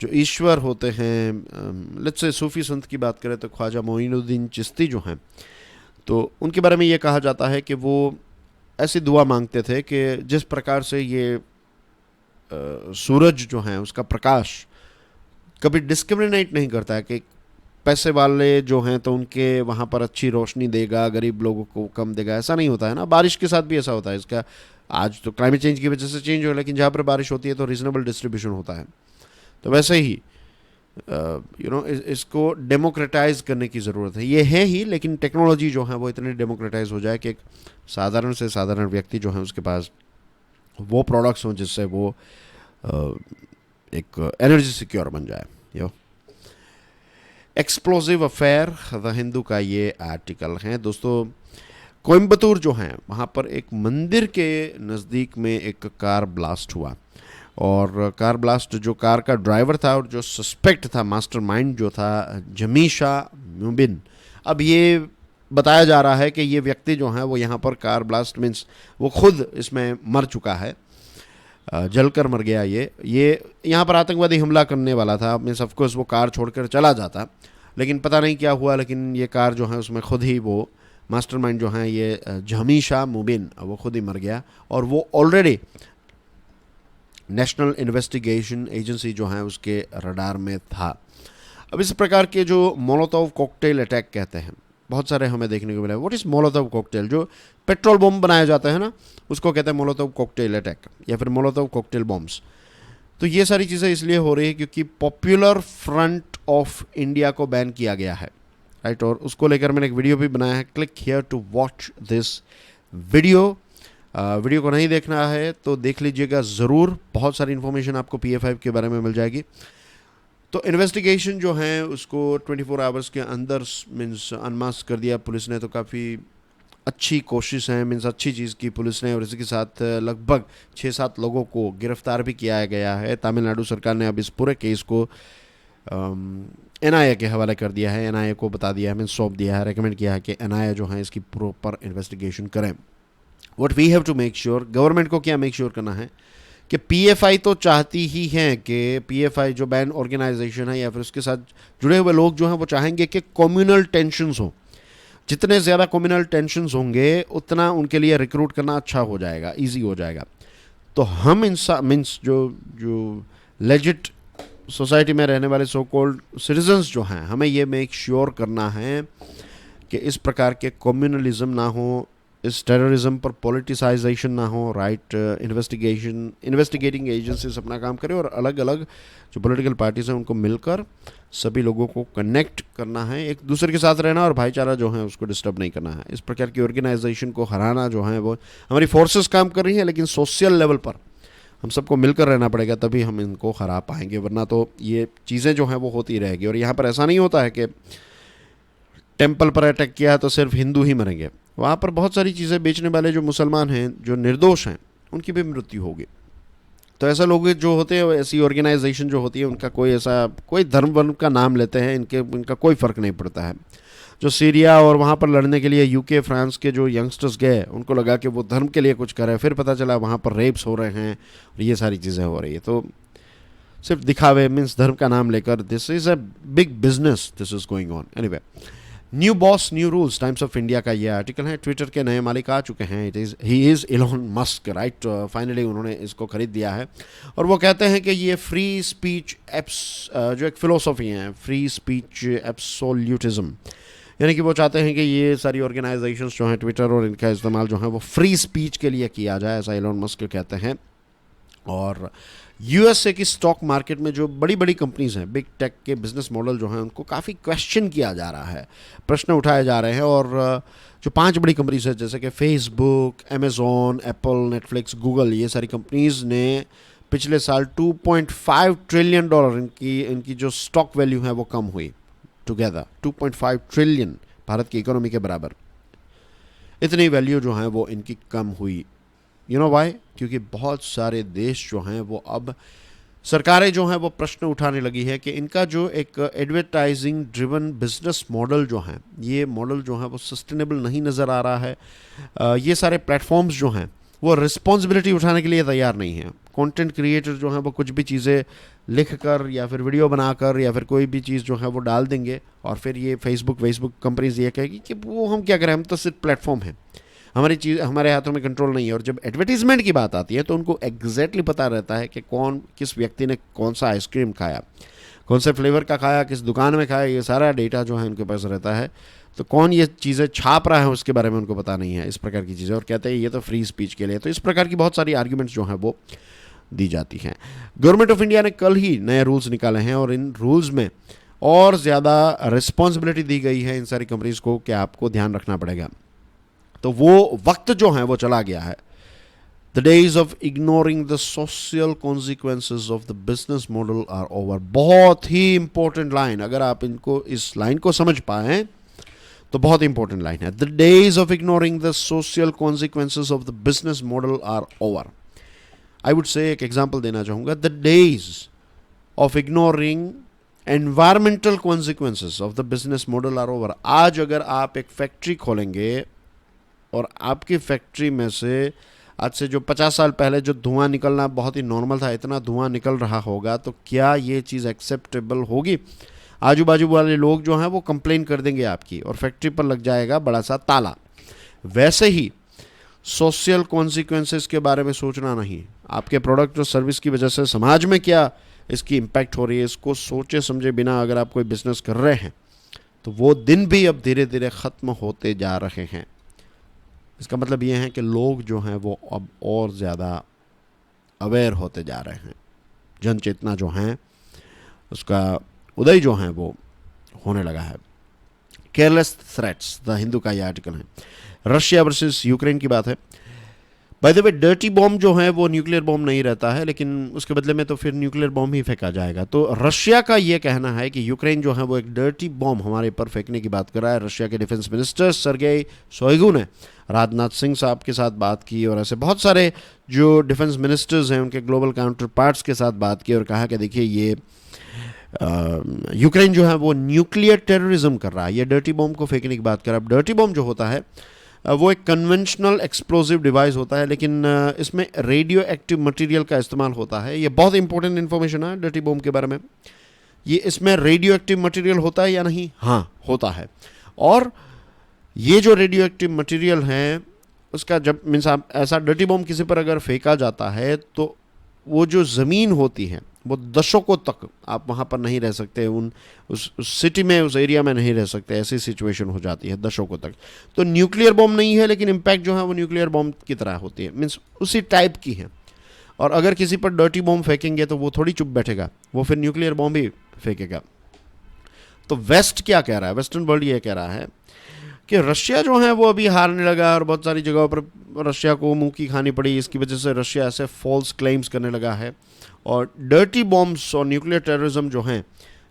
ईश्वर होते हैं, लेट्स से सूफ़ी संत की बात करें तो ख्वाजा मोइनुद्दीन चिश्ती जो हैं, तो उनके बारे में ये कहा जाता है कि वो ऐसी दुआ मांगते थे कि जिस प्रकार से ये सूरज जो है उसका प्रकाश कभी डिस्क्रिमिनेट नहीं करता है कि पैसे वाले जो हैं तो उनके वहाँ पर अच्छी रोशनी देगा, गरीब लोगों को कम देगा, ऐसा नहीं होता है ना। बारिश के साथ भी ऐसा होता है। इसका आज तो क्लाइमेट चेंज की वजह से चेंज हो, लेकिन जहाँ पर बारिश होती है तो रीजनेबल डिस्ट्रीब्यूशन होता है। तो वैसे ही इसको डेमोक्रेटाइज करने की ज़रूरत है। ये है ही, लेकिन टेक्नोलॉजी जो है वो इतनी डेमोक्रेटाइज हो जाए कि एक साधारण से साधारण व्यक्ति जो है उसके पास वो प्रोडक्ट्स हों जिससे वो एक एनर्जी सिक्योर बन जाए। एक्सप्लोसिव अफेयर द हिंदू का ये आर्टिकल है। दोस्तों, कोयम्बतूर जो है वहाँ पर एक मंदिर के नज़दीक में एक कार ब्लास्ट हुआ और कार ब्लास्ट जो कार का ड्राइवर था और जो सस्पेक्ट था, मास्टरमाइंड जो था, जमीशा मुबिन। अब ये बताया जा रहा है कि ये व्यक्ति जो है वो यहाँ पर कार ब्लास्ट मीन्स वो खुद इसमें मर चुका है, जलकर मर गया। ये यहाँ पर आतंकवादी हमला करने वाला था। मीन्स ऑफकोर्स वो कार छोड़कर चला जाता, लेकिन पता नहीं क्या हुआ, लेकिन ये कार जो है उसमें खुद ही वो मास्टरमाइंड जो है ये जमीशा मुबिन वो खुद ही मर गया और वो ऑलरेडी नेशनल इन्वेस्टिगेशन एजेंसी जो है उसके रडार में था। अब इस प्रकार के जो मोलोतोव कॉकटेल अटैक कहते हैं बहुत सारे हमें देखने को मिला है। What is Molotov cocktail? जो पेट्रोल बम बनाया जाता है ना, उसको कहते हैं मोलोतोव कॉकटेल अटैक या फिर मोलोतोव कॉकटेल बॉम्ब्स। तो ये सारी चीज़ें इसलिए हो रही है क्योंकि पॉपुलर फ्रंट ऑफ इंडिया को बैन किया गया है, राइट। और उसको लेकर मैंने एक वीडियो भी बनाया है। Click here to watch this video. Video को नहीं देखना है तो देख लीजिएगा ज़रूर, बहुत सारी इन्फॉर्मेशन आपको PA5 के बारे में मिल जाएगी। तो इन्वेस्टिगेशन जो है उसको 24 आवर्स के अंदर मीन्स अनमास्क कर दिया पुलिस ने, तो काफ़ी अच्छी कोशिश है, मीन्स अच्छी चीज़ की पुलिस ने। और इसी के साथ लगभग 6-7 लोगों को गिरफ्तार भी किया गया है। तमिलनाडु सरकार ने अब इस पूरे केस को NIA के हवाले कर दिया है। NIA को बता दिया है, मीन्स सौंप दिया है, रेकमेंड किया है कि NIA जो है इसकी प्रॉपर इन्वेस्टिगेशन करें। What we have to make sure, government को क्या मेक श्योर करना है कि PFI तो चाहती ही है कि PFI जो बैन ऑर्गेनाइजेशन है या फिर उसके साथ जुड़े हुए लोग जो हैं वो चाहेंगे कि कम्युनल टेंशन्स हो। जितने ज़्यादा कम्युनल टेंशन्स होंगे उतना उनके लिए रिक्रूट करना अच्छा हो जाएगा, ईजी हो जाएगा। तो हम मीन्स जो लेजिट सोसाइटी में रहने वाले सो कॉल्ड सिटीजन्स जो हैं, हमें ये मेक श्योर करना है कि इस प्रकार के कम्युनलिज्म ना हो, इस टेररिज्म पर पॉलिटिसाइजेशन ना हो, राइट इन्वेस्टिगेटिंग एजेंसीज अपना काम करें और अलग अलग जो पॉलिटिकल पार्टीज हैं उनको मिलकर सभी लोगों को कनेक्ट करना है, एक दूसरे के साथ रहना और भाईचारा जो है उसको डिस्टर्ब नहीं करना है। इस प्रकार की ऑर्गेनाइजेशन को हराना जो है वो हमारी फोर्सेस काम कर रही हैं, लेकिन सोशल लेवल पर हम सबको मिलकर रहना पड़ेगा, तभी हम इनको हरा पाएंगे, वरना तो ये चीज़ें जो हैं वो होती रहेगी। और यहाँ पर ऐसा नहीं होता है कि टेम्पल पर अटैक किया तो सिर्फ हिंदू ही मरेंगे, वहाँ पर बहुत सारी चीज़ें बेचने वाले जो मुसलमान हैं, जो निर्दोष हैं, उनकी भी मृत्यु होगी। तो ऐसा लोग जो होते हैं, ऐसी ऑर्गेनाइजेशन जो होती है, उनका कोई धर्म वर्म का नाम लेते हैं, इनका कोई फ़र्क नहीं पड़ता है। जो सीरिया और वहाँ पर लड़ने के लिए यूके फ्रांस के जो यंगस्टर्स गए, उनको लगा कि वो धर्म के लिए कुछ कर रहे हैं, फिर पता चला वहाँ पर रेप्स हो रहे हैं और ये सारी चीज़ें हो रही है। तो सिर्फ दिखावे मीन्स धर्म का नाम लेकर, this is a big business, this is going on. Anyway, new boss new rules, times of India का ये आर्टिकल है। ट्विटर के नए मालिक आ चुके हैं, he is Elon Musk, right. Finally उन्होंने इसको खरीद दिया है और वो कहते हैं कि ये फ्री स्पीच एप्स जो एक फ़िलोसॉफ़ी है, फ्री स्पीच एब्सोल्यूटिज्म, यानी कि वो चाहते हैं कि ये सारी ऑर्गेनाइजेशंस जो हैं ट्विटर और इनका इस्तेमाल जो है वो फ्री स्पीच के लिए किया जाए, ऐसा इलॉन मस्क कहते हैं। और यूएसए की स्टॉक मार्केट में जो बड़ी बड़ी कंपनीज हैं, बिग टेक के बिजनेस मॉडल जो हैं, उनको काफ़ी क्वेश्चन किया जा रहा है, प्रश्न उठाए जा रहे हैं। और जो 5 बड़ी कंपनीज हैं जैसे कि Facebook, Amazon, Apple, Netflix, Google, ये सारी कंपनीज ने पिछले साल $2.5 ट्रिलियन इनकी जो स्टॉक वैल्यू है वो कम हुई। टुगेदर 2.5 ट्रिलियन, भारत की इकोनॉमी के बराबर इतनी वैल्यू जो है वो इनकी कम हुई। You know why? क्योंकि बहुत सारे देश जो हैं वो अब सरकारें जो हैं वो प्रश्न उठाने लगी है कि इनका जो एक एडवर्टाइजिंग ड्रिवन बिजनेस मॉडल जो है, ये मॉडल जो है वो सस्टेनेबल नहीं नज़र आ रहा है। ये सारे प्लेटफॉर्म्स जो हैं वो रिस्पॉन्सिबिलिटी उठाने के लिए तैयार नहीं हैं। कंटेंट क्रिएटर जो हैं वो कुछ भी चीज़ें लिख कर या फिर वीडियो बनाकर या फिर कोई भी चीज़ जो है वो डाल देंगे और फिर ये फेसबुक कंपनीज ये कहेगी कि वो हम क्या करें, हम तो सिर्फ प्लेटफॉर्म हैं, हमारे हाथों में कंट्रोल नहीं है। और जब एडवर्टीजमेंट की बात आती है तो उनको एग्जैक्टली पता रहता है कि किस व्यक्ति ने कौन सा आइसक्रीम खाया, कौन से फ्लेवर का खाया, किस दुकान में खाया, ये सारा डेटा जो है उनके पास रहता है। तो कौन ये चीज़ें छाप रहा है उसके बारे में उनको पता नहीं है, इस प्रकार की चीज़ें। और कहते हैं ये तो फ्री स्पीच के लिए। तो इस प्रकार की बहुत सारी आर्ग्यूमेंट्स जो हैं वो दी जाती हैं। गवर्नमेंट ऑफ इंडिया ने कल ही नए रूल्स निकाले हैं और इन रूल्स में और ज़्यादा रिस्पॉन्सिबिलिटी दी गई है इन सारी कंपनीज़ को कि आपको ध्यान रखना पड़ेगा। तो वो वक्त जो है वो चला गया है। The days of ignoring the social consequences of the business model are over. बहुत ही इंपॉर्टेंट लाइन, अगर आप इस लाइन को समझ पाएँ तो बहुत इंपॉर्टेंट लाइन है। The days of ignoring the social consequences of the business model are over. I would say एक एग्जाम्पल देना चाहूँगा, the days of ignoring environmental consequences of the business model are over. आज अगर आप एक factory खोलेंगे और आपकी फैक्ट्री में से आज से जो 50 साल पहले जो धुआं निकलना बहुत ही नॉर्मल था, इतना धुआं निकल रहा होगा, तो क्या ये चीज़ एक्सेप्टेबल होगी? आजू बाजू वाले लोग जो हैं वो कंप्लेन कर देंगे आपकी और फैक्ट्री पर लग जाएगा बड़ा सा ताला। वैसे ही सोशल कॉन्सिक्वेंसेस के बारे में सोचना नहीं, आपके प्रोडक्ट और सर्विस की वजह से समाज में क्या इसकी इम्पैक्ट हो रही है, इसको सोचे समझे बिना अगर आप कोई बिजनेस कर रहे हैं तो वो दिन भी अब धीरे धीरे ख़त्म होते जा रहे हैं। इसका मतलब ये है कि लोग जो हैं वो अब और ज़्यादा अवेयर होते जा रहे हैं, जन चेतना जो है उसका उदय जो है वो होने लगा है। केयरलेस थ्रेट्स, द हिंदू का ये आर्टिकल है। रशिया वर्सेस यूक्रेन की बात है। By the way, dirty bomb जो है वो न्यूक्लियर बॉम्ब नहीं रहता है, लेकिन उसके बदले में तो फिर न्यूक्लियर बॉम्ब ही फेंका जाएगा। तो रशिया का ये कहना है कि यूक्रेन जो है वो एक डर्टी बॉम्ब हमारे ऊपर फेंकने की बात कर रहा है। रशिया के डिफेंस मिनिस्टर सर्गेई शोइगु ने राजनाथ सिंह साहब के साथ बात की और ऐसे बहुत सारे जो डिफेंस मिनिस्टर्स हैं उनके ग्लोबल काउंटर पार्ट्स के साथ बात की और कहा कि देखिए ये यूक्रेन जो है वो न्यूक्लियर टेररिज्म कर रहा है, ये डर्टी बॉम्ब को फेंकने की बात कर रहा है। अब डर्टी बॉम्ब जो होता है वो एक कन्वेंशनल एक्सप्लोजिव डिवाइस होता है, लेकिन इसमें रेडियो एक्टिव मटेरियल का इस्तेमाल होता है। ये बहुत इंपॉर्टेंट इन्फॉर्मेशन है डर्टी बॉम्ब के बारे में। ये इसमें रेडियो एक्टिव मटेरियल होता है या नहीं? हाँ, होता है। और ये जो रेडियो एक्टिव मटेरियल है उसका जब मीन्स आप ऐसा डर्टी बॉम्ब किसी पर अगर फेंका जाता है तो वो जो ज़मीन होती है वो दशकों तक आप वहाँ पर नहीं रह सकते, उस सिटी में, उस एरिया में नहीं रह सकते, ऐसी सिचुएशन हो जाती है दशकों तक। तो न्यूक्लियर बॉम्ब नहीं है, लेकिन इम्पैक्ट जो है वो न्यूक्लियर बॉम्ब की तरह होती है, मीन्स उसी टाइप की है। और अगर किसी पर डर्टी बॉम्ब फेंकेंगे तो वो थोड़ी चुप बैठेगा, वो फिर न्यूक्लियर बॉम्ब ही फेंकेगा। तो वेस्ट क्या कह रहा है, वेस्टर्न वर्ल्ड ये कह रहा है कि रशिया जो है वो अभी हारने लगा और बहुत सारी जगहों पर रशिया को मुंह की खानी पड़ी, इसकी वजह से रशिया ऐसे फॉल्स क्लेम्स करने लगा है। और डर्टी बॉम्ब्स और न्यूक्लियर टेररिज्म जो हैं,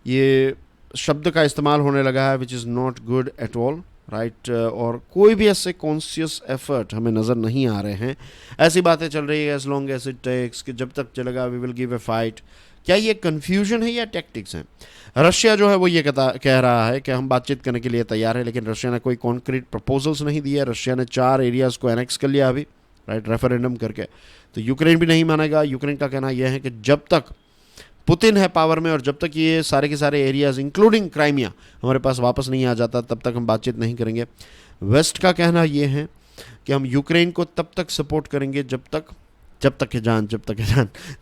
ये शब्द का इस्तेमाल होने लगा है, which is not good at all, right. और कोई भी ऐसे कॉन्शियस एफर्ट हमें नज़र नहीं आ रहे हैं। ऐसी बातें चल रही है, as long as it takes, कि जब तक चलेगा we will give a fight. क्या ये कन्फ्यूजन है या टैक्टिक्स हैं? रशिया जो है वो ये कह रहा है कि हम बातचीत करने के लिए तैयार है, लेकिन रशिया ने कोई कॉन्क्रीट प्रपोजल्स नहीं दिया। रशिया ने 4 एरियाज़ को एनेक्स कर लिया अभी, राइट, रेफरेंडम करके। तो यूक्रेन भी नहीं मानेगा। यूक्रेन का कहना यह है कि जब तक पुतिन है पावर में और जब तक ये सारे के सारे एरियाज़ इंक्लूडिंग क्राइमिया हमारे पास वापस नहीं आ जाता, तब तक हम बातचीत नहीं करेंगे। वेस्ट का कहना यह है कि हम यूक्रेन को तब तक सपोर्ट करेंगे जब तक है जान,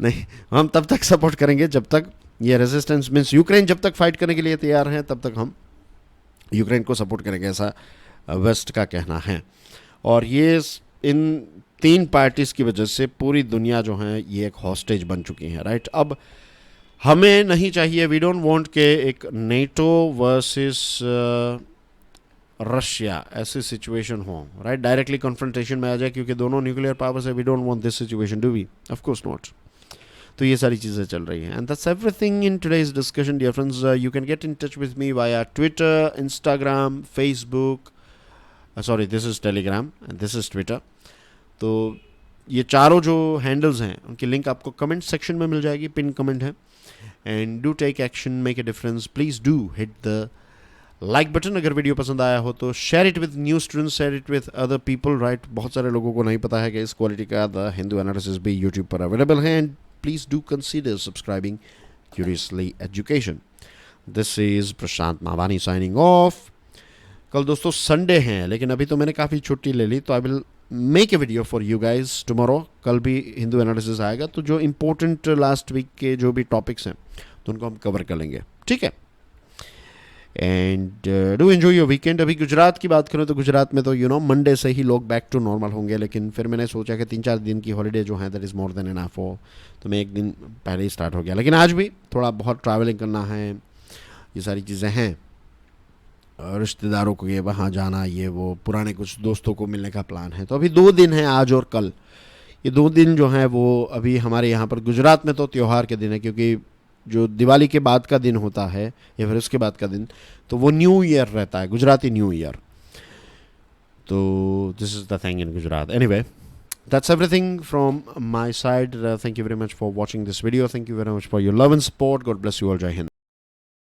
नहीं, हम तब तक सपोर्ट करेंगे जब तक ये रेजिस्टेंस, मीन्स यूक्रेन जब तक फाइट करने के लिए तैयार हैं तब तक हम यूक्रेन को सपोर्ट करेंगे, ऐसा वेस्ट का कहना है। और ये इन 3 पार्टीज़ की वजह से पूरी दुनिया जो है ये एक हॉस्टेज बन चुकी है, राइट। अब हमें नहीं चाहिए, वी डोंट वांट के एक नेटो वर्सेस रशिया ऐसी सिचुएशन हो, राइट, डायरेक्टली कन्फ्रंटेशन में आ जाए, क्योंकि दोनों न्यूक्लियर पावर्स है। We don't want this situation, do we? Of course not. तो ये सारी चीज़ें चल रही हैं। And that's everything in today's discussion dear friends. You can get in touch with me via Twitter, Instagram, Facebook, sorry this is Telegram and this is Twitter. तो ये चारों जो हैंडल्स हैं उनकी लिंक आपको कमेंट सेक्शन में मिल जाएगी, पिन कमेंट है। And do take action, make a difference, please do hit the like button. अगर वीडियो पसंद आया हो तो share it with new students, share it with other people, right. बहुत सारे लोगों को नहीं पता है कि इस क्वालिटी का द हिंदू एनालिसिस भी यूट्यूब पर अवेलेबल है। And please do consider subscribing curiously education. This is Prashant Mavani signing off. कल दोस्तों संडे हैं, लेकिन अभी तो मैंने काफ़ी छुट्टी ले ली, तो I will make a video for you guys tomorrow. कल भी हिंदू एनालिसिस आएगा, तो जो इम्पोर्टेंट लास्ट वीक के जो भी टॉपिक्स हैं तो उनको हम कवर कर लेंगे, ठीक है। And do enjoy your weekend. अभी गुजरात की बात करें तो गुजरात में तो मंडे से ही लोग बैक टू नॉर्मल होंगे, लेकिन फिर मैंने सोचा कि 3-4 दिन की हॉलीडे जो है that is more than enough हो, तो मैं 1 दिन पहले ही स्टार्ट हो गया। लेकिन आज भी थोड़ा बहुत ट्रैवलिंग करना है, ये सारी चीज़ें हैं, रिश्तेदारों को ये वहाँ जाना, ये वो, पुराने कुछ दोस्तों को मिलने का प्लान है। तो अभी 2 दिन हैं, आज और कल। ये 2 दिन जो हैं वो अभी हमारे यहाँ पर गुजरात में तो त्यौहार के दिन है, क्योंकि जो दिवाली के बाद का दिन होता है या फिर उसके बाद का दिन, तो वो न्यू ईयर रहता है, गुजराती न्यू ईयर। तो this is the thing in Gujarat. Anyway, that's everything from my side. Thank you very much for watching this video. Thank you very much for your love and support. God bless you all. Jai Hind.